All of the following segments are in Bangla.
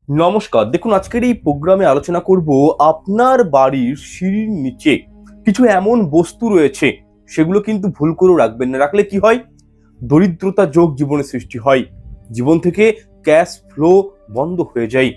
নমস্কার। দেখুন, আজকের এই প্রোগ্রামে আলোচনা করব আপনার বাড়ির সিঁড়ির নিচে কিছু এমন বস্তু রয়েছে, সেগুলো কিন্তু ভুল করেও রাখবেন না। রাখলে কি হয়? দরিদ্রতা যোগ জীবনে সৃষ্টি হয়। জীবন থেকে ক্যাশ ফ্লো বন্ধ হয়ে যায়।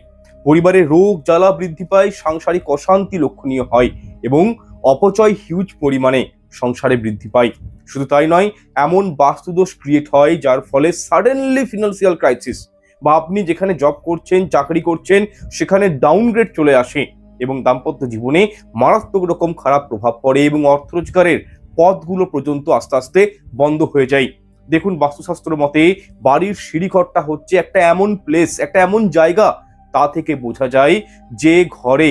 পরিবারে রোগ জ্বালা বৃদ্ধি পায়, সাংসারিক অশান্তি লক্ষণীয় হয় এবং অপচয় হিউজ পরিমাণে সংসারে বৃদ্ধি পায়। শুধু তাই নয়, এমন বাস্তুদোষ ক্রিয়েট হয় যার ফলে সাডেনলি ফিনান্সিয়াল ক্রাইসিস বা আপনি যেখানে জব করছেন, চাকরি করছেন, সেখানে ডাউনগ্রেড চলে আসে এবং দাম্পত্য জীবনে মারাত্মক রকম খারাপ প্রভাব পড়ে এবং অর্থ রোজগারের পথগুলো পর্যন্ত আস্তে আস্তে বন্ধ হয়ে যায়। দেখুন, বাস্তুশাস্ত্র মতে বাড়ির সিঁড়িঘরটা হচ্ছে একটা এমন প্লেস, একটা এমন জায়গা, তা থেকে বোঝা যায় যে ঘরে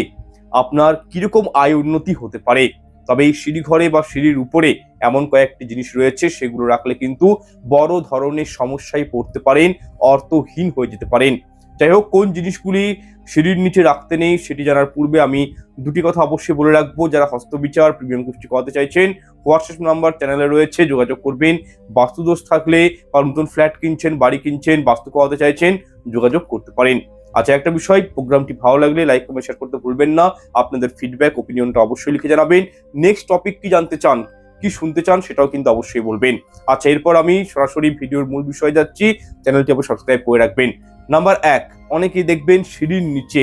আপনার কিরকম আয় উন্নতি হতে পারে। তবে এই সিঁড়িঘরে বা সিঁড়ির উপরে এমন কয়েকটি জিনিস রয়েছে, সেগুলো রাখলে কিন্তু বড় ধরনের সমস্যায় পড়তে পারেন, অর্থহীন হয়ে যেতে পারেন। যাই হোক, কোন জিনিসগুলি সিঁড়ির নিচে রাখতে নেই সেটি জানার পূর্বে আমি দুটি কথা অবশ্যই বলে রাখবো। যারা হস্তবিচার প্রিমিয়াম কুষ্টি করাতে চাইছেন, হোয়াটসঅ্যাপ নাম্বার চ্যানেলে রয়েছে, যোগাযোগ করবেন। বাস্তুদোষ থাকলে বা নতুন ফ্ল্যাট কিনছেন, বাড়ি কিনছেন, বাস্তু করাতে চাইছেন, যোগাযোগ করতে পারেন। আচ্ছা, একটা বিষয়, প্রোগ্রামটি ভালো লাগলে লাইক কমেন্ট শেয়ার করতে ভুলবেন না। আপনাদের ফিডব্যাক ওপিনিয়নটা অবশ্যই লিখে জানাবেন। নেক্সট টপিক কি জানতে চান, কি শুনতে চান, সেটাও কিন্তু অবশ্যই বলবেন। আচ্ছা, এরপর আমি সরাসরি ভিডিওর মূল বিষয়ে যাচ্ছি। চ্যানেলটি অবশ্যই সাবস্ক্রাইব করে রাখবেন। নাম্বার 1, অনেকেই দেখবেন সিঁড়ির নিচে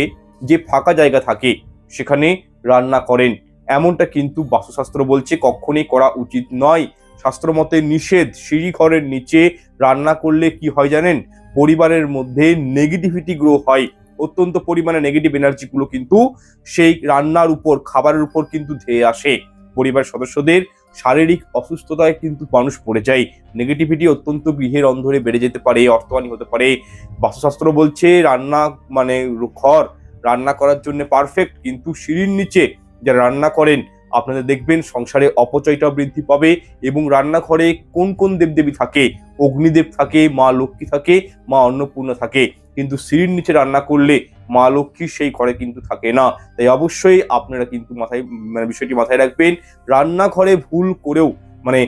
যে ফাঁকা জায়গা থাকে সেখানে রান্না করেন। এমনটা কিন্তু বাস্তুশাস্ত্র বলছে কখনোই করা উচিত নয়। শাস্ত্র মতে নিষেধ। সিঁড়ি ঘরের নিচে রান্না করলে কি হয় জানেন? পরিবারের মধ্যে নেগেটিভিটি গ্রো হয়। অত্যন্ত পরিমাণে নেগেটিভ এনার্জি গুলো কিন্তু সেই রান্নার উপর, খাবারের উপর কিন্তু ধেয়ে আসে। পরিবার সদস্যদের শারীরিক অসুস্থতায় কিন্তু মানুষ পড়ে যায়। নেগেটিভিটি অত্যন্ত গৃহের অন্ধরে বেড়ে যেতে পারে, অর্থহানি হতে পারে। বাস্তুশাস্ত্র বলছে রান্না মানে ঘর রান্না করার জন্য পারফেক্ট, কিন্তু সিঁড়ির নিচে যারা রান্না করেন আপনাদের দেখবেন সংসারে অপচয়টা বৃদ্ধি পাবে। এবং রান্নাঘরে কোন কোন দেবদেবী থাকে? অগ্নিদেব থাকে, মা লক্ষ্মী থাকে, মা অন্নপূর্ণা থাকে। কিন্তু সিঁড়ির নিচে রান্না করলে মা লক্ষ্মী সেই ঘরে কিন্তু থাকে না। তাই অবশ্যই আপনারা কিন্তু বিষয়টি মাথায় রাখবেন। রান্নাঘরে ভুল করেও মানে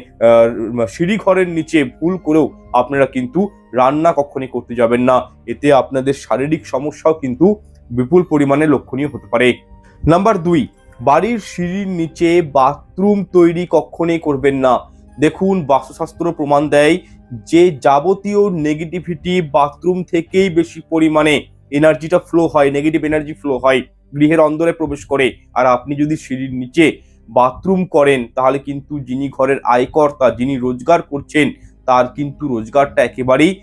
সিঁড়ি ঘরের নিচে ভুল করেও আপনারা কিন্তু রান্না কখনই করতে যাবেন না। এতে আপনাদের শারীরিক সমস্যাও কিন্তু বিপুল পরিমাণে লক্ষণীয় হতে পারে। নাম্বার 2, বাড়ির সিঁড়ির নিচে বাথরুম তৈরি কখনোই করবেন না। দেখুন, বাস্তুশাস্ত্র প্রমাণ দেয় যে যাবতীয় নেগেটিভিটি বাথরুম থেকেই বেশি পরিমাণে এনার্জিটা ফ্লো হয়, নেগেটিভ এনার্জি ফ্লো হয়, গৃহের অন্দরে প্রবেশ করে। আর আপনি যদি সিঁড়ির নিচে বাথরুম করেন তাহলে কিন্তু যিনি ঘরের আয়কর্তা, যিনি রোজগার করছেন, তার কিন্তু রোজগারটা একেবারেই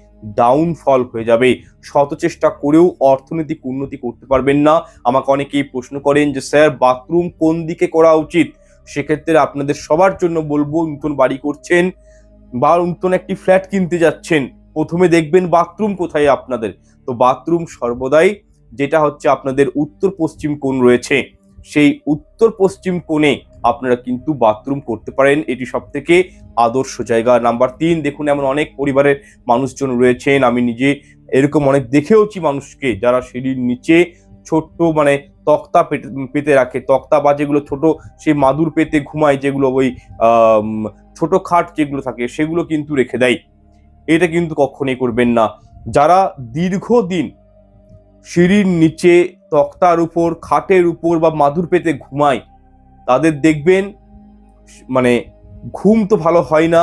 ডাউনফল হয়ে যাবে। শত চেষ্টা করেও অর্থনৈতিক উন্নতি করতে পারবেন না। আমাকে অনেকেই প্রশ্ন করেন যে স্যার, বাথরুম কোন দিকে করা উচিত? সেক্ষেত্রে আপনাদের সবার জন্য বলবো, নতুন বাড়ি করছেন বা নতুন একটি ফ্ল্যাট কিনতে যাচ্ছেন, প্রথমে দেখবেন বাথরুম কোথায় আপনাদের। তো বাথরুম সর্বদাই যেটা হচ্ছে আপনাদের উত্তর পশ্চিম কোণ রয়েছে, সেই উত্তর পশ্চিম কোণে আপনারা কিন্তু বাথরুম করতে পারেন। এটি সব থেকে আদর্শ জায়গা। নাম্বার 3, দেখুন, এমন অনেক পরিবারের মানুষজন রয়েছেন, আমি নিজে এরকম অনেক দেখেওছি মানুষকে, যারা সিঁড়ির নিচে ছোট্ট তক্তা পেতে রাখে, তক্তা বা যেগুলো ছোট সেই মাদুর পেতে ঘুমায়, যেগুলো ওই ছোট খাট যেগুলো থাকে সেগুলো কিন্তু রেখে দেয়। এটা কিন্তু কখনোই করবেন না। যারা দীর্ঘদিন সিঁড়ির নিচে তক্তার উপর, খাটের উপর বা মাদুর পেতে ঘুমায়, তাদের দেখবেন মানে ঘুম তো ভালো হয় না,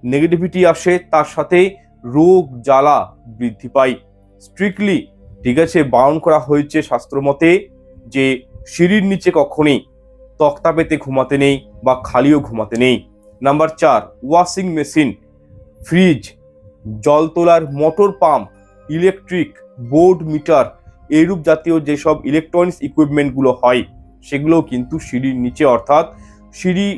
নেগেটিভিটি আসে, তার সাথে রোগ জ্বালা বৃদ্ধি পায়। স্ট্রিক্টলি, ঠিক আছে, বারণ করা হয়েছে শাস্ত্র মতে যে সিঁড়ির নিচে কখনই তক্তা পেতে ঘুমাতে নেই বা খালিও ঘুমাতে নেই। নাম্বার 4, ওয়াশিং মেশিন, ফ্রিজ, জল তোলার motor pump, electric board, meter, এইরূপ জাতীয় যেসব ইলেকট্রনিক্স ইকুইপমেন্টগুলো হয় সেগুলোও কিন্তু সিঁড়ির নিচে অর্থাৎ সিঁড়ি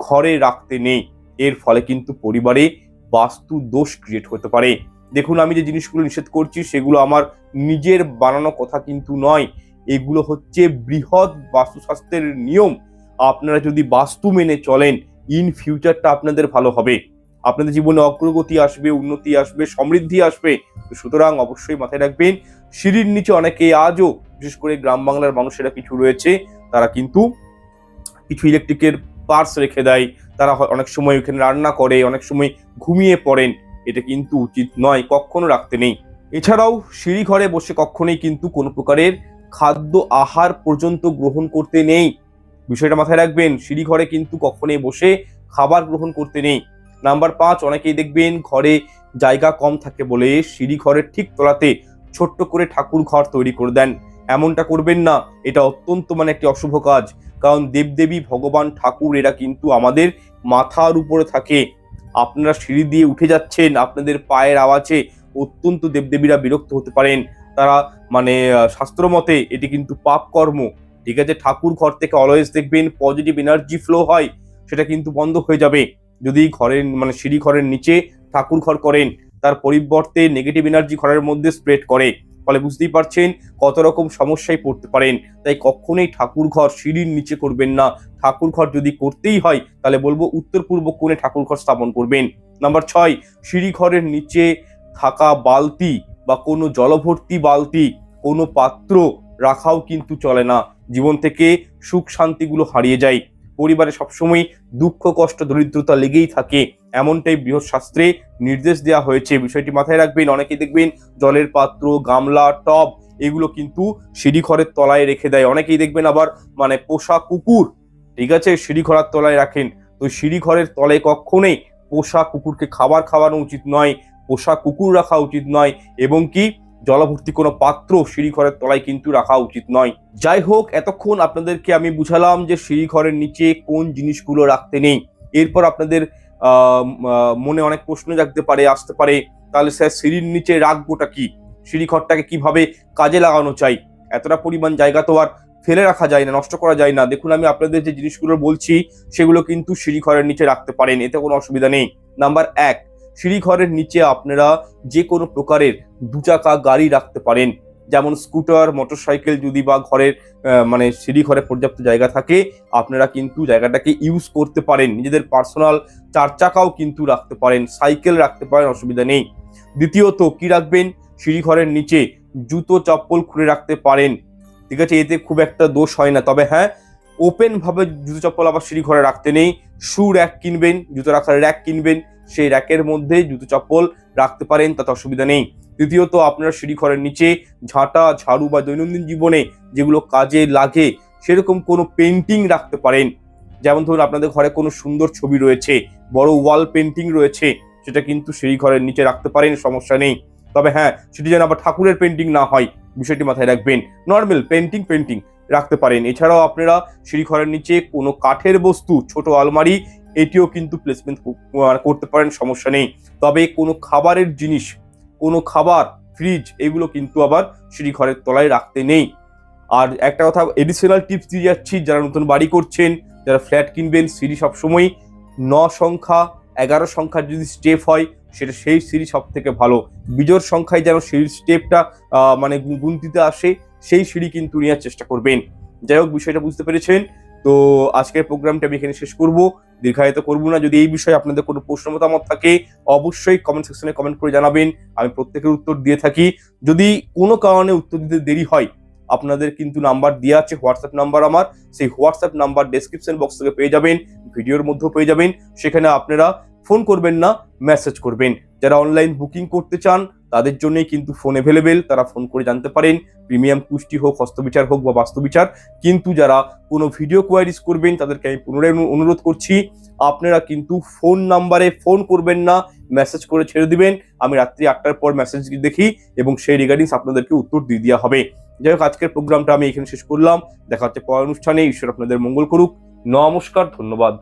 ঘরে রাখতে নেই। এর ফলে কিন্তু পরিবারে বাস্তু দোষ ক্রিয়েট হতে পারে। দেখুন, আমি যে জিনিসগুলো নিষেধ করছি সেগুলো আমার নিজের বানানো কথা কিন্তু নয়, এগুলো হচ্ছে বৃহৎ বাস্তুশাস্ত্রের নিয়ম। আপনারা যদি বাস্তু মেনে চলেন, ইন ফিউচারটা আপনাদের ভালো হবে, আপনাদের জীবনে অগ্রগতি আসবে, উন্নতি আসবে, সমৃদ্ধি আসবে। সুতরাং অবশ্যই মাথায় রাখবেন, সিঁড়ির নিচে অনেকে আজও, বিশেষ করে গ্রাম বাংলার মানুষেরা কিছু রয়েছে, তারা কিন্তু কিছু ইলেকট্রিকের পার্টস রেখে দেয়। তারা অনেক সময় ওখানে রান্না করে, অনেক সময় ঘুমিয়ে পড়েন। এটা কিন্তু উচিত নয়, কখনো রাখতে নেই। এছাড়াও সিঁড়ি ঘরে বসে কখনোই কিন্তু কোনো প্রকারের খাদ্য আহার পর্যন্ত গ্রহণ করতে নেই। বিষয়টা মাথায় রাখবেন, সিঁড়ি ঘরে কিন্তু কখনোই বসে খাবার গ্রহণ করতে নেই। নাম্বার 5, অনেকেই দেখবেন ঘরে জায়গা কম থাকে বলে সিঁড়ি ঘরের ঠিক তলাতে ছোট্ট করে ঠাকুর ঘর তৈরি করে দেন। এমনটা করবেন না, এটা অত্যন্ত একটি অশুভ কাজ। কারণ দেবদেবী, ভগবান, ঠাকুর এরা কিন্তু আমাদের মাথার উপরে থাকে। আপনারা সিঁড়ি দিয়ে উঠে যাচ্ছেন, আপনাদের পায়ের আওয়াজে অত্যন্ত দেবদেবীরা বিরক্ত হতে পারেন। তারা শাস্ত্র মতে এটি কিন্তু পাপ কর্ম। ঠিক আছে, ঠাকুর ঘর থেকে অলওয়েজ দেখবেন পজিটিভ এনার্জি ফ্লো হয়, সেটা কিন্তু বন্ধ হয়ে যাবে যদি ঘরের সিঁড়ি ঘরের নিচে ঠাকুর ঘর করেন। তার পরিবর্তে নেগেটিভ এনার্জি ঘরের মধ্যে স্প্রেড করে, ফলে বুঝতেই পারছেন কত রকম সমস্যায় পড়তে পারেন। তাই কখনোই ঠাকুর ঘর সিঁড়ির নিচে করবেন না। ঠাকুর ঘর যদি করতেই হয় তাহলে বলবো উত্তর পূর্ব কোণে ঠাকুর ঘর স্থাপন করবেন। নাম্বার 6, সিঁড়ি ঘরের নিচে থাকা বালতি বা কোনো জলভর্তি বালতি, কোনো পাত্র রাখাও কিন্তু চলে না। জীবন থেকে সুখ শান্তিগুলো হারিয়ে যায়। পরিবারে সবসময় দুঃখ, কষ্ট, দরিদ্রতা লেগেই থাকে, এমনটাই বৃহৎ শাস্ত্রে নির্দেশ দেওয়া হয়েছে। বিষয়টি মাথায় রাখবেন। অনেকেই দেখবেন জলের পাত্র, গামলা, টব এগুলো কিন্তু সিঁড়ি ঘরের তলায় রেখে দেয়। অনেকেই দেখবেন আবার পোষা কুকুর, ঠিক আছে, সিঁড়ি ঘরের তলায় রাখেন। তো সিঁড়ি ঘরের তলায় কখনোই পোষা কুকুরকে খাবার খাওয়ানো উচিত নয়, পোষা কুকুর রাখা উচিত নয়, এবং কি জলভর্তি কোনো পাত্র সিঁড়ি ঘরের তলায় কিন্তু রাখা উচিত নয়। যাই হোক, এতক্ষণ আপনাদেরকে আমি বুঝালাম যে সিঁড়ি ঘরের নিচে কোন জিনিসগুলো রাখতে নেই। এরপর আপনাদের মনে অনেক প্রশ্ন আসতে পারে, তাহলে স্যার সিঁড়ির নিচে রাখবোটা কি, সিঁড়ি ঘরটাকে কিভাবে কাজে লাগানো চাই? এতটা পরিমাণ জায়গা তো আর ফেলে রাখা যায় না, নষ্ট করা যায় না। দেখুন, আমি আপনাদের যে জিনিসগুলো বলছি সেগুলো কিন্তু সিঁড়ি ঘরের নিচে রাখতে পারেন, এতে কোনো অসুবিধা নেই। নাম্বার 1, সিঁড়ি ঘরের নিচে আপনারা যে কোনো প্রকারের 2 চাকা গাড়ি রাখতে পারেন, যেমন স্কুটার, মোটরসাইকেল। যদি বা ঘরের সিঁড়ি ঘরে পর্যাপ্ত জায়গা থাকে, আপনারা কিন্তু জায়গাটাকে ইউজ করতে পারেন। নিজেদের পার্সোনাল 4 চাকাও কিন্তু রাখতে পারেন, সাইকেল রাখতে পারেন, অসুবিধা নেই। দ্বিতীয়ত কি রাখবেন, সিঁড়ি ঘরের নিচে জুতো চপ্পল খুলে রাখতে পারেন, ঠিক আছে, এতে খুব একটা দোষ হয় না। তবে হ্যাঁ, ওপেন ভাবে জুতো চপ্পল আবার সিঁড়ি ঘরে রাখতে নেই। শু র্যাক কিনবেন, জুতো রাখার র্যাক কিনবেন, সেই র্যাকের মধ্যে জুতো চপ্পল রাখতে পারেন, তাতে অসুবিধা নেই। তৃতীয়ত, আপনারা সিঁড়ি ঘরের নিচে ঝাঁটা, ঝাড়ু বা দৈনন্দিন জীবনে যেগুলো কাজে লাগে সেরকম কোনো পেন্টিং রাখতে পারেন। যেমন ধরুন, আপনাদের ঘরে কোনো সুন্দর ছবি রয়েছে, বড় ওয়াল পেন্টিং রয়েছে, সেটা কিন্তু সিঁড়ি ঘরের নিচে রাখতে পারেন, সমস্যা নেই। তবে হ্যাঁ, সেটি যেন আবার ঠাকুরের পেন্টিং না হয়, বিষয়টি মাথায় রাখবেন। নর্মাল পেন্টিং রাখতে পারেন। এছাড়াও আপনারা সিঁড়ি ঘরের নিচে কোনো কাঠের বস্তু, ছোট আলমারি, এটিও কিন্তু প্লেসমেন্ট করতে পারেন, সমস্যা নেই। তবে কোনো খাবারের জিনিস, কোনো খাবার, ফ্রিজ, এগুলো কিন্তু আবার সিঁড়ি ঘরের তলায় রাখতে নেই। আর একটা কথা এডিশনাল টিপস দিয়ে যাচ্ছি, যারা নতুন বাড়ি করছেন, যারা ফ্ল্যাট কিনবেন, সিঁড়ি সবসময় 9 সংখ্যা, 11 সংখ্যার যদি স্টেপ হয়, সেটা সেই সিঁড়ি সব থেকে ভালো। বিজোড় সংখ্যায় যেন সিঁড়ির স্টেপটা গুনতিতে আসে, সেই সিঁড়ি কিন্তু নেওয়ার চেষ্টা করবেন। যাই হোক, বিষয়টা বুঝতে পেরেছেন। তো আজকের প্রোগ্রামটা আমি এখানে শেষ করব, দীর্ঘায়িত করবো না। যদি এই বিষয়ে আপনাদের কোনো প্রশ্ন মতামত থাকে, অবশ্যই কমেন্ট সেকশনে কমেন্ট করে জানাবেন, আমি প্রত্যেকের উত্তর দিয়ে থাকি। যদি কোনো কারণে উত্তর দিতে দেরি হয়, আপনাদের কিন্তু নাম্বার দেওয়া আছে, হোয়াটসঅ্যাপ নাম্বার আমার, সেই হোয়াটসঅ্যাপ নাম্বার ডেসক্রিপশন বক্স থেকে পেয়ে যাবেন, ভিডিওর মধ্যেও পেয়ে যাবেন। সেখানে আপনারা ফোন করবেন না, মেসেজ করবেন। যারা অনলাইন বুকিং করতে চান তাদের জন্যই কিন্তু ফোন অ্যাভেলেবেল, তারা ফোন করে জানতে পারেন, প্রিমিয়াম কুষ্টি হোক, হস্তবিচার হোক বা বাস্তুবিচার। কিন্তু যারা কোনো ভিডিও কোয়ারিজ করবেন তাদেরকে আমি পুনরায় অনুরোধ করছি, আপনারা কিন্তু ফোন নাম্বারে ফোন করবেন না, মেসেজ করে ছেড়ে দিবেন। আমি রাত্রি 8টার পর মেসেজ দেখি এবং সেই রিগার্ডিংস আপনাদেরকে উত্তর দিয়ে দেওয়া হবে। যাই হোক, আজকের প্রোগ্রামটা আমি এখানে শেষ করলাম। দেখা হচ্ছে পরের অনুষ্ঠানে। ঈশ্বর আপনাদের মঙ্গল করুক। নমস্কার, ধন্যবাদ।